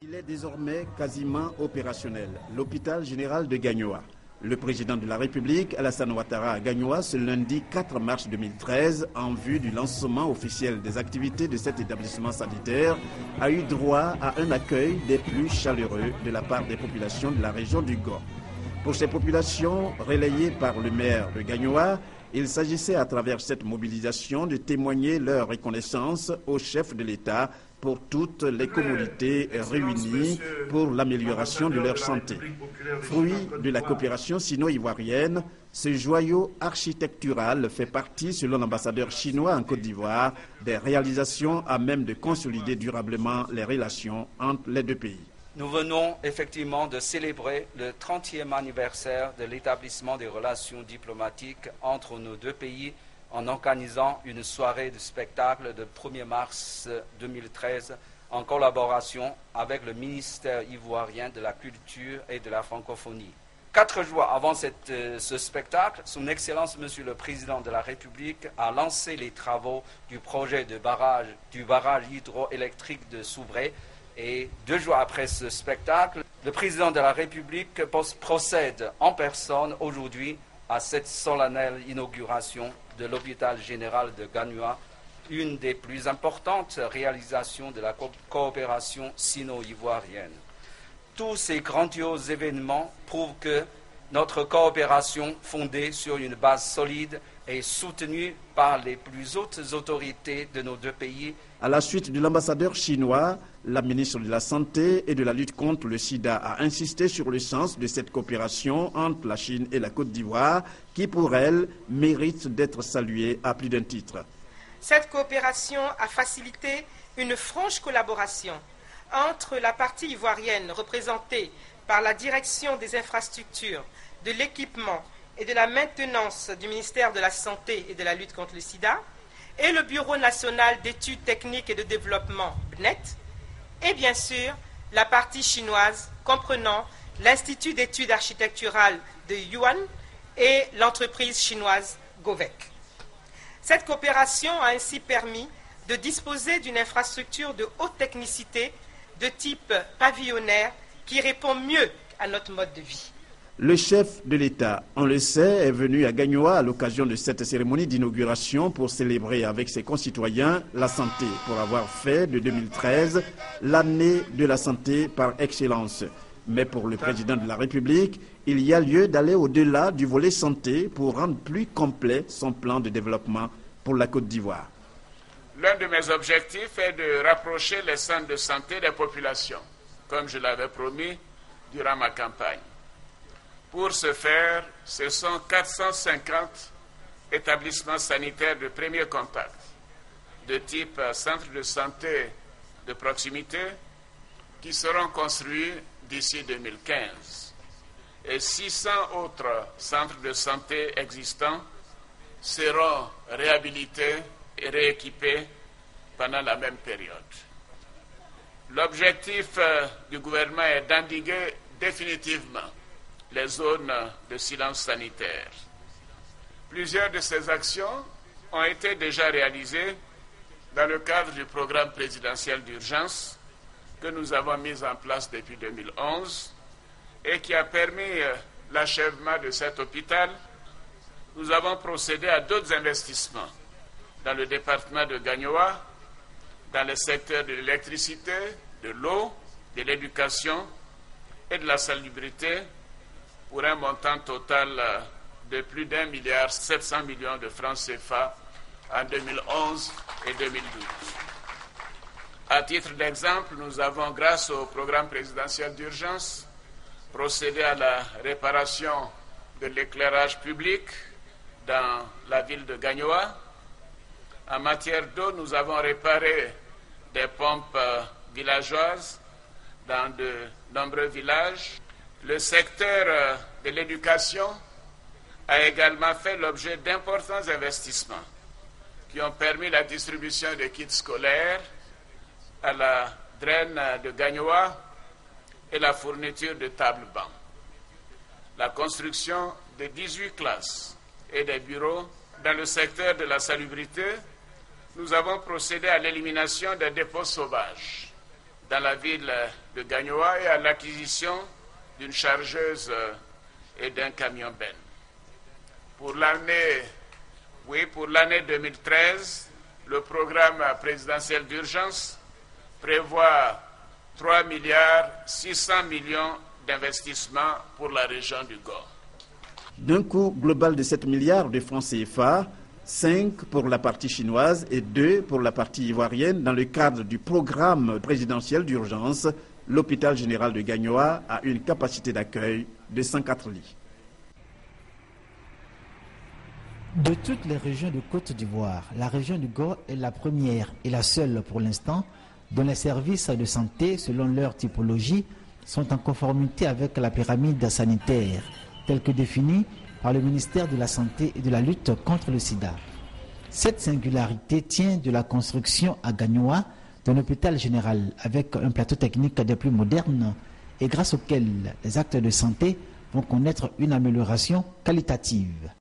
Il est désormais quasiment opérationnel. L'hôpital général de Gagnoa. Le président de la République, Alassane Ouattara, à Gagnoa ce lundi 4 mars 2013, en vue du lancement officiel des activités de cet établissement sanitaire, a eu droit à un accueil des plus chaleureux de la part des populations de la région du Gor. Pour ces populations relayées par le maire de Gagnoa, il s'agissait à travers cette mobilisation de témoigner leur reconnaissance au chef de l'État pour toutes les communautés réunies pour l'amélioration de leur santé. Fruit de la coopération sino-ivoirienne, ce joyau architectural fait partie, selon l'ambassadeur chinois en Côte d'Ivoire, des réalisations à même de consolider durablement les relations entre les deux pays. Nous venons effectivement de célébrer le 30e anniversaire de l'établissement des relations diplomatiques entre nos deux pays en organisant une soirée de spectacle le 1er mars 2013 en collaboration avec le ministère ivoirien de la Culture et de la Francophonie. 4 jours avant ce spectacle, Son Excellence Monsieur le Président de la République a lancé les travaux du projet du barrage hydroélectrique de Souvray. Et 2 jours après ce spectacle, le Président de la République procède en personne aujourd'hui à cette solennelle inauguration de l'hôpital général de Gagnoa, une des plus importantes réalisations de la coopération sino-ivoirienne. Tous ces grandioses événements prouvent que notre coopération, fondée sur une base solide et soutenue par les plus hautes autorités de nos deux pays. À la suite de l'ambassadeur chinois, la ministre de la Santé et de la lutte contre le sida a insisté sur le sens de cette coopération entre la Chine et la Côte d'Ivoire, qui pour elle mérite d'être saluée à plus d'un titre. Cette coopération a facilité une franche collaboration entre la partie ivoirienne représentée par la direction des infrastructures, de l'équipement et de la maintenance du ministère de la Santé et de la lutte contre le sida, et le Bureau national d'études techniques et de développement, BNET, et bien sûr la partie chinoise comprenant l'Institut d'études architecturales de Yuan et l'entreprise chinoise Govec. Cette coopération a ainsi permis de disposer d'une infrastructure de haute technicité de type pavillonnaire qui répond mieux à notre mode de vie. Le chef de l'État, on le sait, est venu à Gagnoa à l'occasion de cette cérémonie d'inauguration pour célébrer avec ses concitoyens la santé, pour avoir fait de 2013 l'année de la santé par excellence. Mais pour le président de la République, il y a lieu d'aller au-delà du volet santé pour rendre plus complet son plan de développement pour la Côte d'Ivoire. L'un de mes objectifs est de rapprocher les centres de santé des populations, comme je l'avais promis durant ma campagne. Pour ce faire, ce sont 450 établissements sanitaires de premier contact, de type centre de santé de proximité, qui seront construits d'ici 2015. Et 600 autres centres de santé existants seront réhabilités et rééquipés pendant la même période. L'objectif du gouvernement est d'endiguer définitivement les zones de silence sanitaire. Plusieurs de ces actions ont été déjà réalisées dans le cadre du programme présidentiel d'urgence que nous avons mis en place depuis 2011 et qui a permis l'achèvement de cet hôpital. Nous avons procédé à d'autres investissements dans le département de Gagnoa, dans les secteurs de l'électricité, de l'eau, de l'éducation et de la salubrité, pour un montant total de plus d'1,7 milliard de francs CFA en 2011 et 2012. À titre d'exemple, nous avons, grâce au programme présidentiel d'urgence, procédé à la réparation de l'éclairage public dans la ville de Gagnoa. En matière d'eau, nous avons réparé des pompes villageoises dans de nombreux villages. Le secteur de l'éducation a également fait l'objet d'importants investissements qui ont permis la distribution de kits scolaires à la draine de Gagnoa et la fourniture de tables-bancs. La construction de 18 classes et des bureaux dans le secteur de la salubrité, nous avons procédé à l'élimination des dépôts sauvages dans la ville de Gagnoa et à l'acquisition d'une chargeuse et d'un camion-ben. Pour l'année 2013, le programme présidentiel d'urgence prévoit 3,6 milliards d'investissements pour la région du Gor. D'un coût global de 7 milliards de francs CFA, 5 pour la partie chinoise et 2 pour la partie ivoirienne dans le cadre du programme présidentiel d'urgence, l'hôpital général de Gagnoa a une capacité d'accueil de 104 lits. De toutes les régions de Côte d'Ivoire, la région du Gor est la première et la seule pour l'instant dont les services de santé, selon leur typologie, sont en conformité avec la pyramide sanitaire, telle que définie par le ministère de la Santé et de la lutte contre le sida. Cette singularité tient de la construction à Gagnoa d'un hôpital général avec un plateau technique des plus modernes et grâce auquel les actes de santé vont connaître une amélioration qualitative.